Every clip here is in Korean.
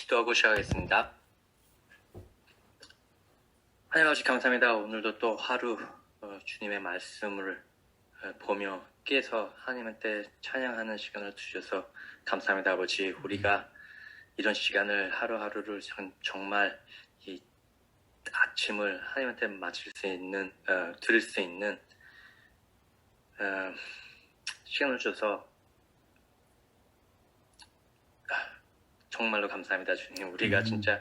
기도하고 시작하겠습니다. 하나님 아버지 감사합니다. 오늘도 또 하루 주님의 말씀을 보며 깨서 하나님한테 찬양하는 시간을 주셔서 감사합니다. 아버지, 우리가 이런 시간을 하루하루를 정말 이 아침을 하나님한테 마칠 수 있는 드릴 수 있는 시간을 줘서 정말로 감사합니다. 주님, 우리가 진짜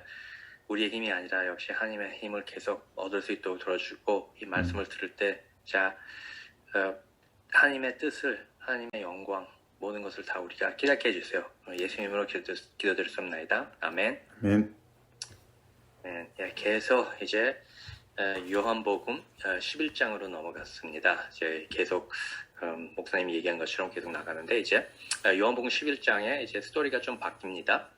우리의 힘이 아니라 역시 하나님의 힘을 계속 얻을 수 있도록 들어주고, 이 말씀을 들을 때 하나님의 뜻을, 하나님의 영광, 모든 것을 다 우리가 깨닫게 해주세요. 예수님으로 기도드렸습니다. 아멘. 아멘. 계속 이제 요한복음 11장으로 넘어갔습니다. 이제 계속 목사님이 얘기한 것처럼 계속 나가는데, 이제 요한복음 11장에 이제 스토리가 좀 바뀝니다.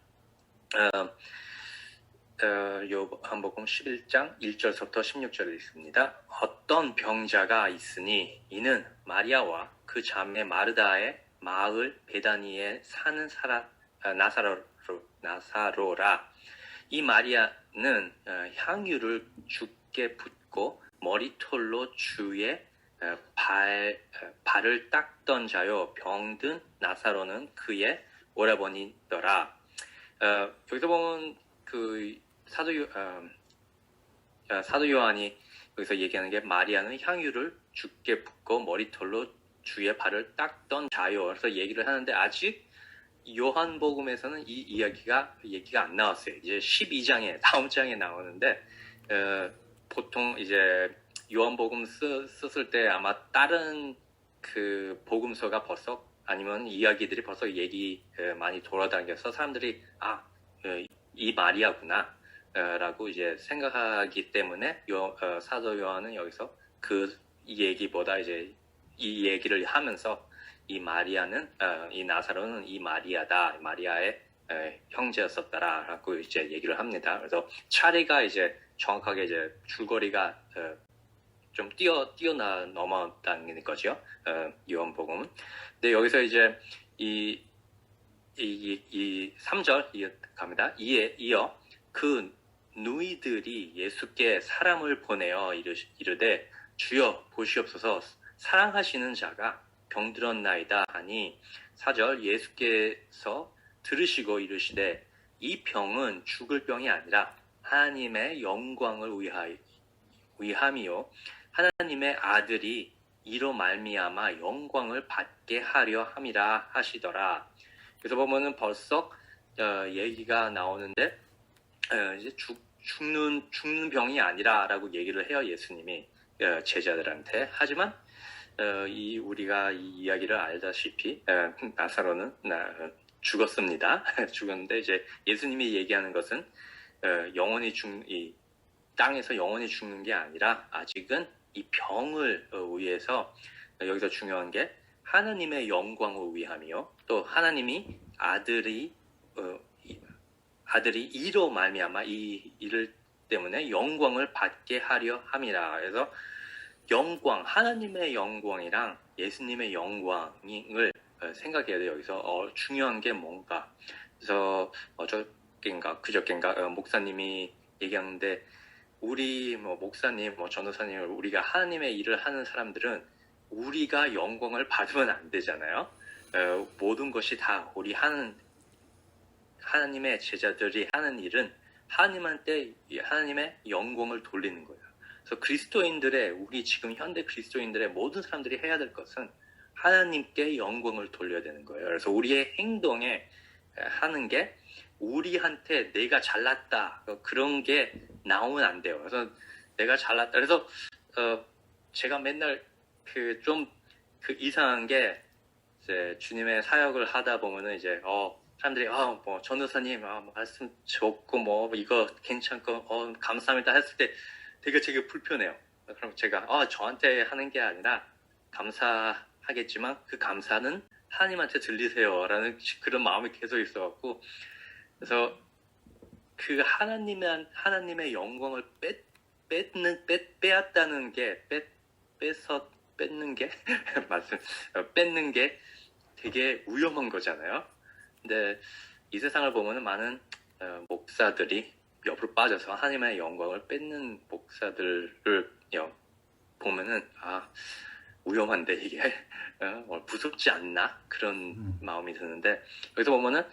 요한복음 11장 1절부터 16절에 있습니다. 어떤 병자가 있으니 이는 마리아와 그 자매 마르다의 마을 베다니에 사는 나사로라. 이 마리아는 향유를 주께 붓고 머리털로 주의 발을 닦던 자요, 병든 나사로는 그의 오라버니더라. 여기서 보면 그 사도 요한이 여기서 얘기하는 게, 마리아는 향유를 주께 붓고 머리털로 주의 발을 닦던 자요. 그래서 얘기를 하는데, 아직 요한복음에서는 이 얘기가 안 나왔어요. 이제 12장에 다음 장에 나오는데, 보통 이제 요한복음 썼을 때 아마 다른 그 복음서가 벌써, 아니면 이야기들이 벌써 많이 돌아다녀서 사람들이 이 마리아구나 라고 이제 생각하기 때문에 사도 요한은 여기서 그 얘기보다 이제 이 얘기를 하면서, 이 마리아는 이 나사로는 이 마리아다, 마리아의 형제였었다라고 이제 얘기를 합니다. 그래서 차례가 이제 정확하게 이제 줄거리가 좀 넘어다니는 거죠. 요한복음은. 근데 여기서 이제 이 3절 갑니다. 이어 그 누이들이 예수께 사람을 보내어 이르되, 주여 보시옵소서, 사랑하시는 자가 병들었나이다 하니, 4절 예수께서 들으시고 이르시되, 이 병은 죽을 병이 아니라 하나님의 영광을 위함이요, 하나님의 아들이 이로 말미암아 영광을 받게 하려 함이라 하시더라. 그래서 보면은 벌써 얘기가 나오는데, 이제 죽는 병이 아니라라고 얘기를 해요, 예수님이 제자들한테. 하지만 우리가 이 이야기를 알다시피 나사로는 죽었습니다. 죽었는데, 이제 예수님이 얘기하는 것은 이 땅에서 영원히 죽는 게 아니라, 아직은 이 병을 위해서, 여기서 중요한 게 하나님의 영광을 위함이요, 또 하나님이 아들이 이로 말미암아 이 일을 때문에 영광을 받게 하려 함이라. 그래서 영광, 하나님의 영광이랑 예수님의 영광을 생각해야 돼요. 여기서 중요한 게 뭔가. 그래서 그저께인가 목사님이 얘기하는데, 우리 목사님, 전도사님을, 우리가 하나님의 일을 하는 사람들은 우리가 영광을 받으면 안 되잖아요. 모든 것이 다 우리 하나님의 제자들이 하는 일은 하나님한테 하나님의 영광을 돌리는 거예요. 그래서 우리 지금 현대 그리스도인들의 모든 사람들이 해야 될 것은 하나님께 영광을 돌려야 되는 거예요. 그래서 우리의 행동에 하는 게 우리한테 내가 잘났다, 그런 게 나오면 안 돼요. 그래서 내가 잘났다. 그래서 제가 맨날 좀 이상한 게, 이제 주님의 사역을 하다 보면은 이제 사람들이 전도사님 말씀 좋고 이거 괜찮고 감사합니다 했을 때 되게 불편해요. 그럼 제가 저한테 하는 게 아니라 감사하겠지만 그 감사는 하나님한테 들리세요라는 그런 마음이 계속 있어갖고, 그래서 그 하나님의 영광을 빼앗다는 게 뺏는 게 되게 위험한 거잖아요. 근데 이 세상을 보면은 많은 목사들이 옆으로 빠져서 하나님의 영광을 뺏는 목사들을 보면은 위험한데 이게 무섭지 않나 그런 마음이 드는데 여기서 보면은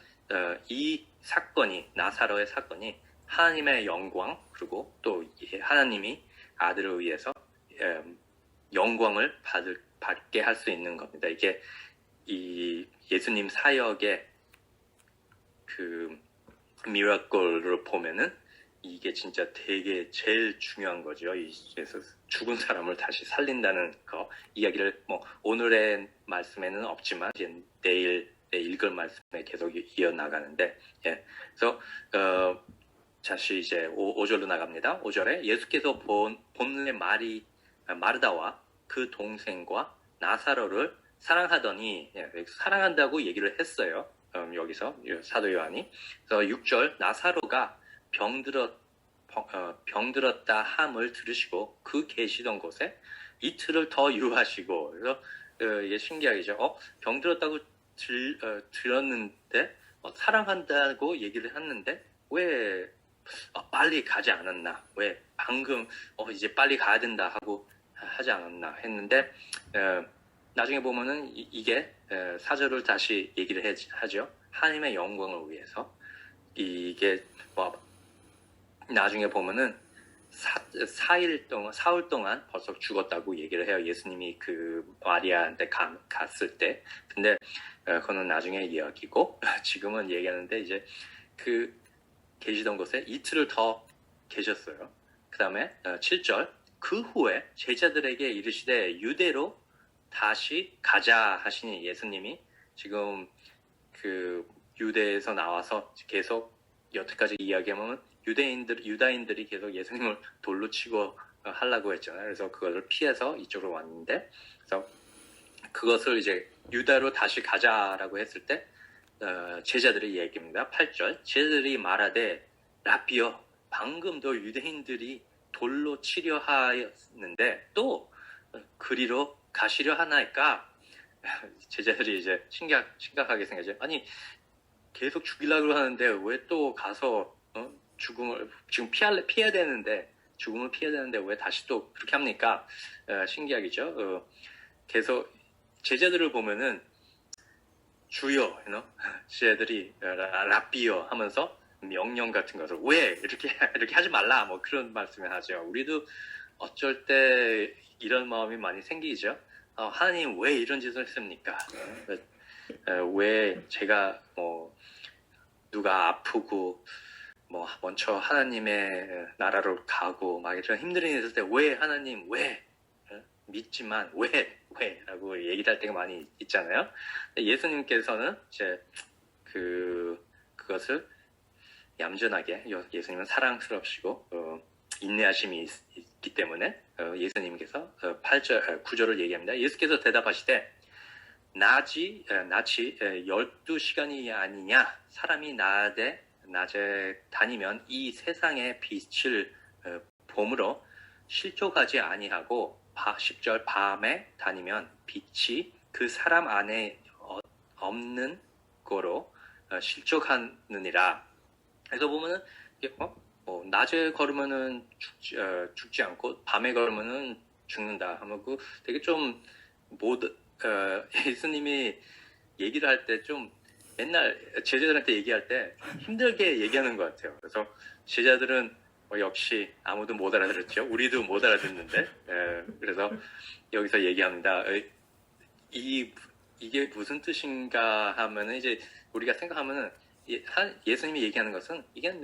이 사건이 나사로의 사건이 하나님의 영광 그리고 또 하나님이 아들을 위해서 영광을 받게 할 수 있는 겁니다. 이게 이 예수님 사역의 그 미라클을 보면은 이게 진짜 되게 제일 중요한 거죠. 그래서 죽은 사람을 다시 살린다는 거 이야기를 뭐 오늘의 말씀에는 없지만 이제 내일 읽을 말씀에 계속 이어나가는데 그래서 다시 이제 5절로 나갑니다. 5절에 예수께서 본래 마르다와 그 동생과 나사로를 사랑하더니 사랑한다고 얘기를 했어요. 여기서 사도 요한이. 그래서 6절 나사로가 병들었다 함을 들으시고 그 계시던 곳에 이틀을 더 유하시고 그래서 이게 신기하죠. 병들었다고 들었는데 사랑한다고 얘기를 했는데 왜 빨리 가지 않았나? 왜 방금 이제 빨리 가야 된다 하고 하지 않았나 했는데 나중에 보면은 이게 4절을 다시 얘기를 하죠. 하나님의 영광을 위해서 이게 나중에 보면은 사흘 동안 벌써 죽었다고 얘기를 해요. 예수님이 그 마리아한테 갔을 때. 근데 그거는 나중에 이야기고 지금은 얘기하는데 이제 그 계시던 곳에 이틀을 더 계셨어요. 그 다음에 7절 그 후에 제자들에게 이르시되 유대로 다시 가자 하시니 예수님이 지금 그 유대에서 나와서 계속 여태까지 이야기하면 유다인들이 계속 예수님을 돌로 치고 하려고 했잖아요. 그래서 그것을 피해서 이쪽으로 왔는데 그래서 그것을 이제 유다로 다시 가자라고 했을 때 제자들의 얘기입니다. 8절 제자들이 말하되 라비여 방금도 유대인들이 돌로 치려 하였는데 또 그리로 가시려 하나이까? 제자들이 이제 심각하게 생각하죠. 아니 계속 죽이려고 하는데 왜 또 가서 죽음을 지금 피해야 되는데 죽음을 피해야 되는데 왜 다시 또 그렇게 합니까? 신기하겠죠. 계속 제자들을 보면은 주여, 제자들이 라비여 하면서 명령 같은 것을 왜 이렇게 하지 말라 뭐 그런 말씀을 하죠. 우리도 어쩔 때 이런 마음이 많이 생기죠. 하나님 왜 이런 짓을 했습니까? 왜 제가 뭐 누가 아프고 뭐 먼저 하나님의 나라로 가고 막 이런 힘든 일이 있을 때 왜 하나님 왜 믿지만 왜라고 얘기를 할 때가 많이 있잖아요. 예수님께서는 이제 그것을 얌전하게 예수님은 사랑스럽시고 인내하심이 있기 때문에 예수님께서 9절을 얘기합니다. 예수께서 대답하시되 낮이 12시간이 아니냐 사람이 낮에 다니면 이 세상의 빛을 봄으로 실족하지 아니하고 10절 밤에 다니면 빛이 그 사람 안에 없는 거로 실족하느니라. 그래서 보면은 낮에 걸으면은 죽지 않고 밤에 걸으면은 죽는다 하면 그 되게 좀 예수님이 얘기를 할 때 좀 맨날 제자들한테 얘기할 때 힘들게 얘기하는 것 같아요. 그래서 제자들은 역시 아무도 못 알아들었죠. 우리도 못 알아듣는데 그래서 여기서 얘기합니다. 이게 무슨 뜻인가 하면은 이제 우리가 생각하면은 예수님이 얘기하는 것은 이게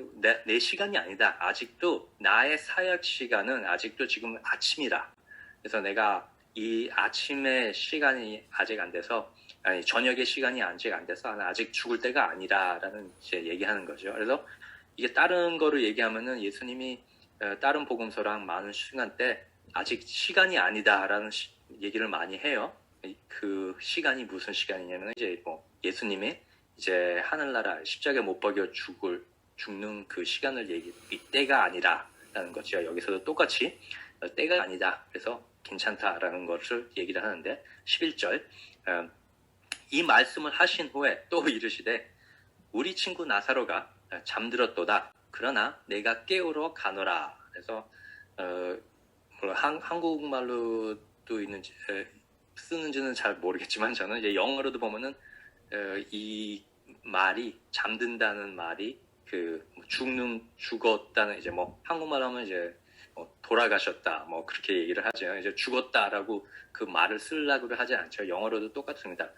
내 시간이 아니다. 아직도 나의 사역 시간은 아직도 지금 아침이다. 그래서 내가 이 아침의 시간이 아직 안 돼서 아니 저녁의 시간이 아직 안 돼서 아직 죽을 때가 아니라라는 이제 얘기하는 거죠. 그래서 이게 다른 거를 얘기하면은 예수님이 다른 복음서랑 많은 시간 때 아직 시간이 아니다라는 얘기를 많이 해요. 그 시간이 무슨 시간이냐면 이제 예수님이 이제 하늘나라 십자가에 못 박여 죽는 그 시간을 때가 아니라라는 거죠. 여기서도 똑같이 때가 아니다. 그래서 괜찮다라는 것을 얘기를 하는데 11절 이 말씀을 하신 후에 또 이르시되 우리 친구 나사로가 잠들었도다. 그러나 내가 깨우러 가노라. 그래서 물론 한국말로도 있는지 쓰는지는 잘 모르겠지만 저는 이제 영어로도 보면은 이 말이 잠든다는 말이 죽었다는 이제 뭐 한국말 하면 이제 돌아가셨다 뭐 그렇게 얘기를 하죠. 이제 죽었다라고 그 말을 쓰려고 하지 않죠. 영어로도 똑같습니다.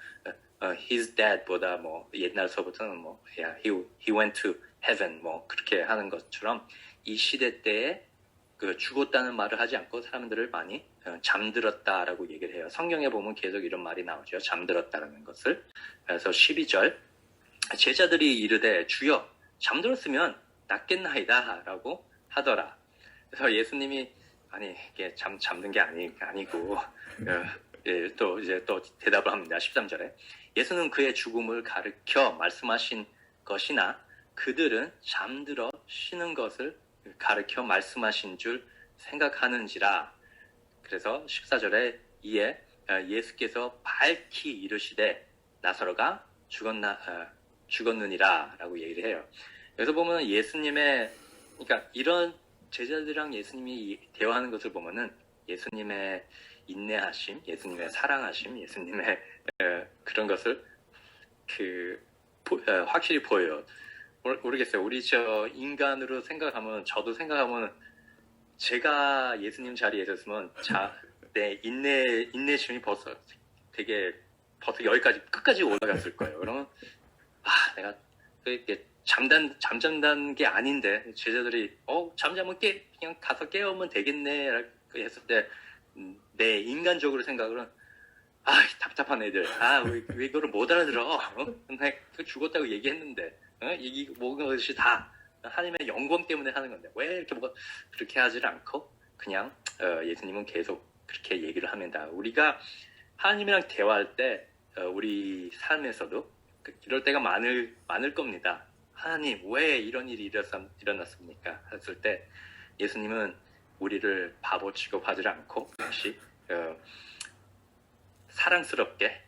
He's dead보다 뭐 옛날서부터는 뭐 yeah, he went to heaven 뭐 그렇게 하는 것처럼 이 시대 때에 그 죽었다는 말을 하지 않고 사람들을 많이 잠들었다라고 얘기를 해요. 성경에 보면 계속 이런 말이 나오죠. 잠들었다라는 것을. 그래서 12절 제자들이 이르되 주여 잠들었으면 낫겠나이다 라고 하더라. 그래서 예수님이 아니 이게 잠든 게 아니고 또 이제 또 대답을 합니다. 13절에 예수는 그의 죽음을 가르쳐 말씀하신 것이나 그들은 잠들어 쉬는 것을 가르쳐 말씀하신 줄 생각하는지라. 그래서 14절에 이에 예수께서 밝히 이르시되 나사로가 죽었느니라 라고 얘기를 해요. 여기서 보면 예수님의 그러니까 이런 제자들이랑 예수님이 대화하는 것을 보면은 예수님의 인내하심, 예수님의 사랑하심, 예수님의 그런 것을 확실히 보여요. 모르겠어요. 우리 저 인간으로 생각하면 저도 생각하면 제가 예수님 자리에 있었으면 내 인내심이 벌써 여기까지 끝까지 올라갔을 거예요. 그러면 내가 이렇게 잠잔다는 게 아닌데 제자들이 잠자면 그냥 가서 깨우면 되겠네 했을 때 내 인간적으로 생각으로는 답답한 애들 왜 이거를 못 알아들어 나 죽었다고 얘기했는데 이 모든 것이 다 하나님의 영광 때문에 하는 건데 왜 이렇게 그렇게 하질 않고 그냥 예수님은 계속 그렇게 얘기를 합니다. 우리가 하나님이랑 대화할 때 우리 삶에서도 이럴 때가 많을 겁니다. 하나님 왜 이런 일이 일어났습니까? 했을 때 예수님은 우리를 바보 취급하지 않고 역시 사랑스럽게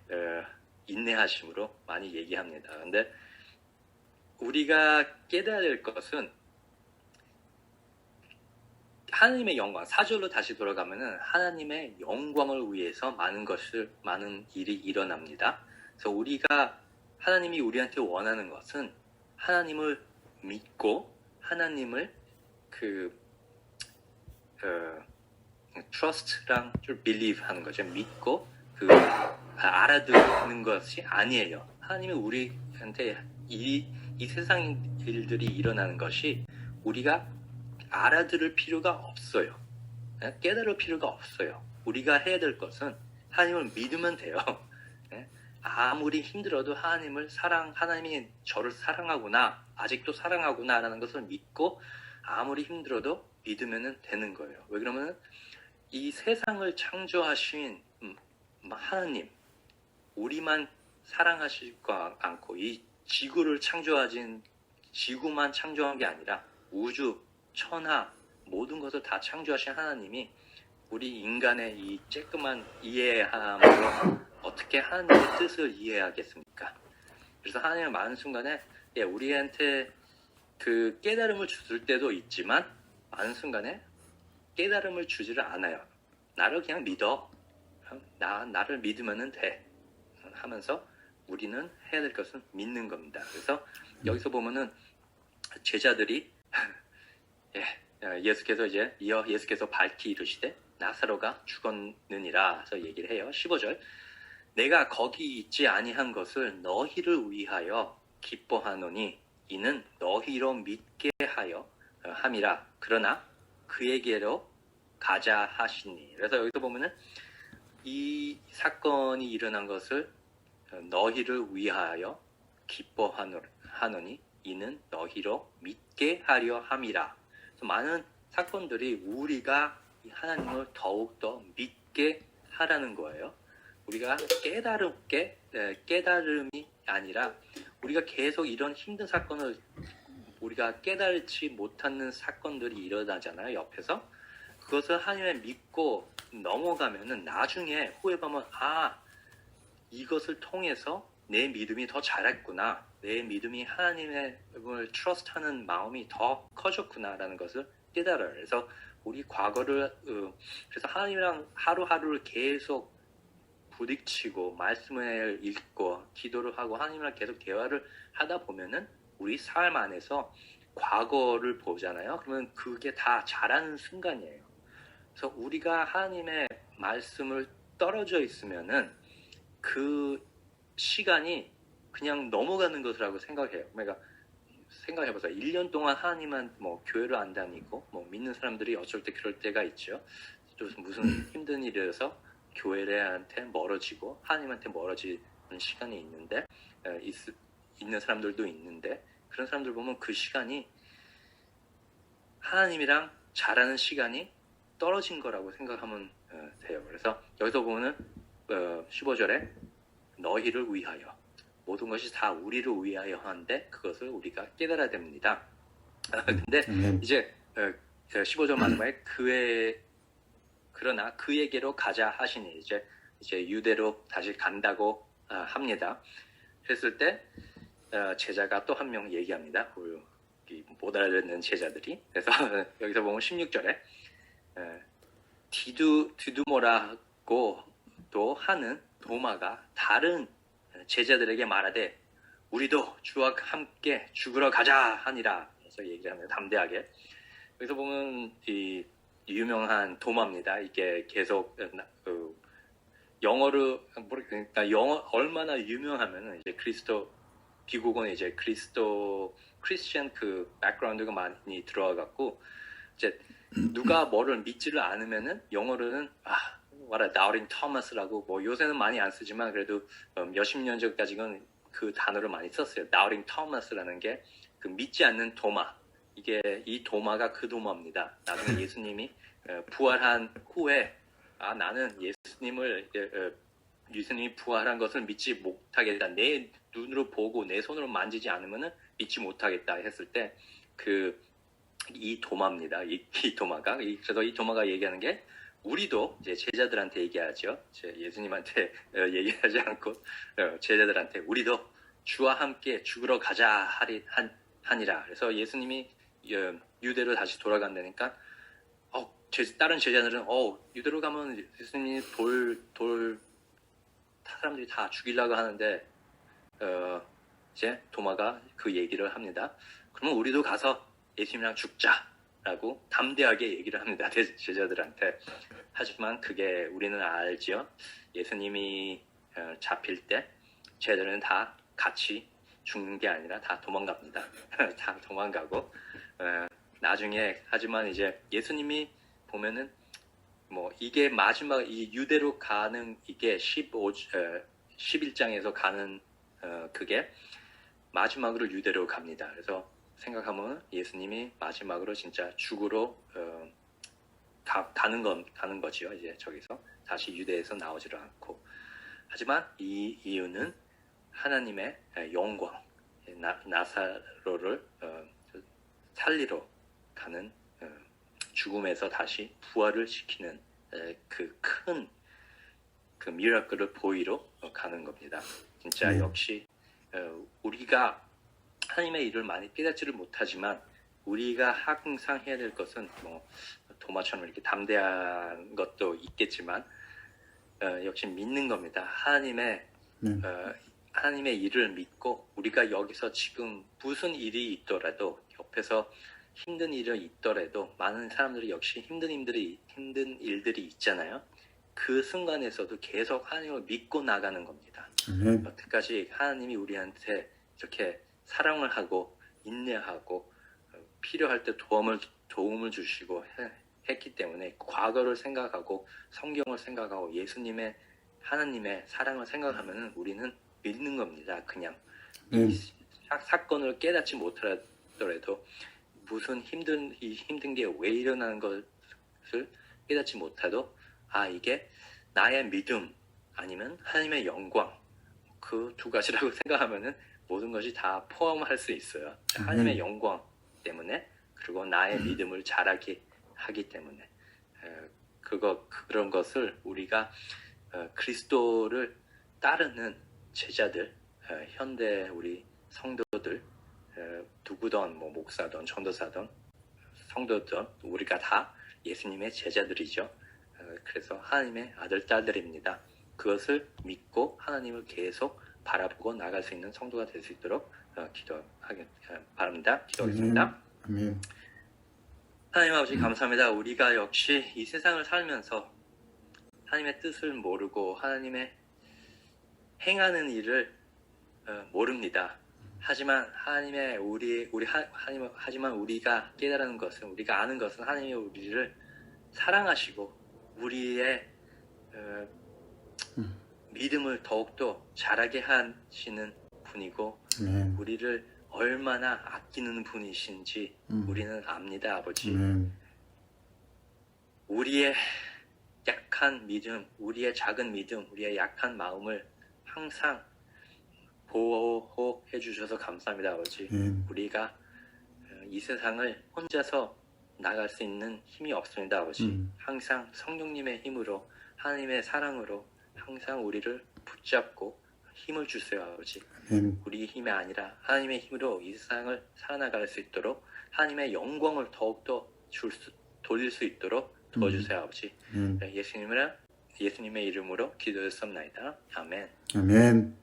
인내하심으로 많이 얘기합니다. 그런데 우리가 깨달아야 될 것은 하나님의 영광, 4절로 다시 돌아가면은 하나님의 영광을 위해서 많은 일이 일어납니다. 그래서 우리가 하나님이 우리한테 원하는 것은 하나님을 믿고 하나님을 trust랑 좀 believe 하는 거죠. 믿고 알아듣는 것이 아니에요. 하나님이 우리한테 이 세상 일들이 일어나는 것이 우리가 알아들을 필요가 없어요. 깨달을 필요가 없어요. 우리가 해야 될 것은 하나님을 믿으면 돼요. 아무리 힘들어도 하나님이 저를 사랑하구나, 아직도 사랑하구나라는 것을 믿고 아무리 힘들어도 믿으면 되는 거예요. 왜 그러면 이 세상을 창조하신 하나님, 우리만 사랑하실 거 않고 이 지구만 창조한 게 아니라 우주, 천하 모든 것을 다 창조하신 하나님이 우리 인간의 이 쬐끄만 이해함으로 어떻게 하나님의 뜻을 이해하겠습니까? 그래서 하나님은 많은 순간에 우리한테 그 깨달음을 줄 때도 있지만 많은 순간에 깨달음을 주지를 않아요. 나를 그냥 믿어. 나를 믿으면 돼. 하면서 우리는 해야 될 것은 믿는 겁니다. 그래서 여기서 보면은 제자들이 예수께서 밝히 이르시되 나사로가 죽었느니라 해서 얘기를 해요. 15절 내가 거기 있지 아니한 것을 너희를 위하여 기뻐하노니 이는 너희로 믿게 하여 함이라. 그러나 그에게로 가자 하시니. 그래서 여기서 보면은 이 사건이 일어난 것을 너희를 위하여 기뻐하노니 이는 너희로 믿게 하려 함이라. 그래서 많은 사건들이 우리가 하나님을 더욱더 믿게 하라는 거예요. 우리가 깨달음이 아니라 우리가 계속 이런 힘든 사건을 우리가 깨달지 못하는 사건들이 일어나잖아요. 옆에서 그것을 하나님을 믿고 넘어가면은 나중에 후에 보면 이것을 통해서 내 믿음이 더 자랐구나, 내 믿음이 하나님을 트러스트하는 마음이 더 커졌구나라는 것을 깨달아요. 그래서 우리 과거를 그래서 하나님이랑 하루하루를 계속 부딪히고 말씀을 읽고 기도를 하고 하나님이랑 계속 대화를 하다 보면은 우리 삶 안에서 과거를 보잖아요. 그러면 그게 다 자라는 순간이에요. 그래서 우리가 하나님의 말씀을 떨어져 있으면은 그 시간이 그냥 넘어가는 것이라고 생각해요. 그러니까 생각해보세요. 1년 동안 하나님은 뭐 교회를 안 다니고 뭐 믿는 사람들이 어쩔 때 그럴 때가 있죠. 또 무슨 힘든 일이어서 교회한테 멀어지고 하나님한테 멀어지는 시간이 있는데 있는 사람들도 있는데 그런 사람들 보면 그 시간이 하나님이랑 자라는 시간이 떨어진 거라고 생각하면 돼요. 그래서 여기서 보면은 15절에 너희를 위하여 모든 것이 다 우리를 위하여 하는데 그것을 우리가 깨달아야 됩니다. 근데 이제 15절 마지막에 그러나 그에게로 가자 하시니 이제 유대로 다시 간다고 합니다. 그랬을 때 제자가 또 한 명 얘기합니다. 못 알아듣는 제자들이. 그래서 여기서 보면 16절에 디두모라고 또 하는 도마가 다른 제자들에게 말하되 우리도 주와 함께 죽으러 가자 하니라. 그래서 얘기를 합니다. 담대하게. 여기서 보면 이 유명한 도마입니다. 이게 계속 영어로 그러니까 영어 얼마나 유명하면은 이제 미국은 이제 크리스천 그 백그라운드가 많이 들어와 갖고 이제 누가 뭐를 믿지를 않으면은 영어로는 what a doubting Thomas라고 뭐 요새는 많이 안 쓰지만 그래도 몇십 년 전까지는 그 단어를 많이 썼어요. doubting Thomas라는 게 그 믿지 않는 도마. 이게 이 도마가 그 도마입니다. 나중에 예수님이 부활한 후에 나는 예수님이 부활한 것을 믿지 못하겠다. 내 눈으로 보고 내 손으로 만지지 않으면은 믿지 못하겠다 했을 때 이 도마입니다. 이 도마가 그래서 이 도마가 얘기하는 게 우리도 이제 제자들한테 얘기하죠. 예수님한테 얘기하지 않고 제자들한테 우리도 주와 함께 죽으러 가자 하니라. 그래서 예수님이 유대로 다시 돌아간다니까 다른 제자들은 유대로 가면 예수님이 돌 사람들이 다 죽이려고 하는데 이제 도마가 그 얘기를 합니다. 그러면 우리도 가서 예수님이랑 죽자라고 담대하게 얘기를 합니다. 제자들한테. 하지만 그게 우리는 알지요. 예수님이 잡힐 때 제자들은 다 같이 죽는 게 아니라 다 도망갑니다. 다 도망가고 나중에 하지만 이제 예수님이 보면은 뭐 이게 마지막 이 유대로 가는 이게 11장에서 가는 그게 마지막으로 유대로 갑니다. 그래서 생각하면 예수님이 마지막으로 진짜 죽으러 가는 거지요. 이제 저기서 다시 유대에서 나오지를 않고. 하지만 이 이유는 하나님의 영광, 나사로를 살리러 가는 죽음에서 다시 부활을 시키는 그 큰 그 미라클을 보이러 가는 겁니다. 진짜 역시 우리가 하나님의 일을 많이 깨닫지를 못하지만 우리가 항상 해야 될 것은 뭐 도마처럼 이렇게 담대한 것도 있겠지만 역시 믿는 겁니다. 하나님의 일을 믿고 우리가 여기서 지금 무슨 일이 있더라도 옆에서 힘든 일이 있더라도 많은 사람들이 역시 힘든 일들이 있잖아요. 그 순간에서도 계속 하나님을 믿고 나가는 겁니다. 여태까지 하나님이 우리한테 이렇게 사랑을 하고 인내하고 필요할 때 도움을 주시고 했기 때문에 과거를 생각하고 성경을 생각하고 하나님의 사랑을 생각하면 우리는 믿는 겁니다. 그냥 이 사건을 깨닫지 못하더라도 무슨 힘든 게 왜 일어나는 것을 깨닫지 못해도 이게 나의 믿음 아니면 하나님의 영광 그 두 가지라고 생각하면은 모든 것이 다 포함할 수 있어요. 하나님의 영광 때문에 그리고 나의 믿음을 자라게 하기 때문에 그런 것을 우리가 그리스도를 따르는 제자들 현대 우리 성도들 누구든 뭐 목사든 전도사든 성도든 우리가 다 예수님의 제자들이죠. 그래서 하나님의 아들 딸들입니다. 그것을 믿고 하나님을 계속 바라보고 나갈 수 있는 성도가 될 수 있도록 기도하기 바랍니다. 기도하겠습니다. 아멘. 하나님 아버지 감사합니다. 우리가 역시 이 세상을 살면서 하나님의 뜻을 모르고 하나님의 행하는 일을 모릅니다. 하지만 하나님의 하지만 우리가 깨달은 것은 우리가 아는 것은 하나님이 우리를 사랑하시고 우리의 믿음을 더욱더 자라게 하시는 분이고 우리를 얼마나 아끼는 분이신지 우리는 압니다, 아버지. 우리의 약한 믿음, 우리의 작은 믿음, 우리의 약한 마음을 항상 보호해 주셔서 감사합니다, 아버지. 우리가 이 세상을 혼자서 나갈 수 있는 힘이 없습니다, 아버지. 항상 성령님의 힘으로 하나님의 사랑으로 항상 우리를 붙잡고 힘을 주세요, 아버지. 우리의 힘이 아니라 하나님의 힘으로 이 세상을 살아나갈 수 있도록 하나님의 영광을 더욱더 돌릴 수 있도록 도와주세요, 아버지. 예수님의 이름으로 기도했습니다. 아멘. 아멘.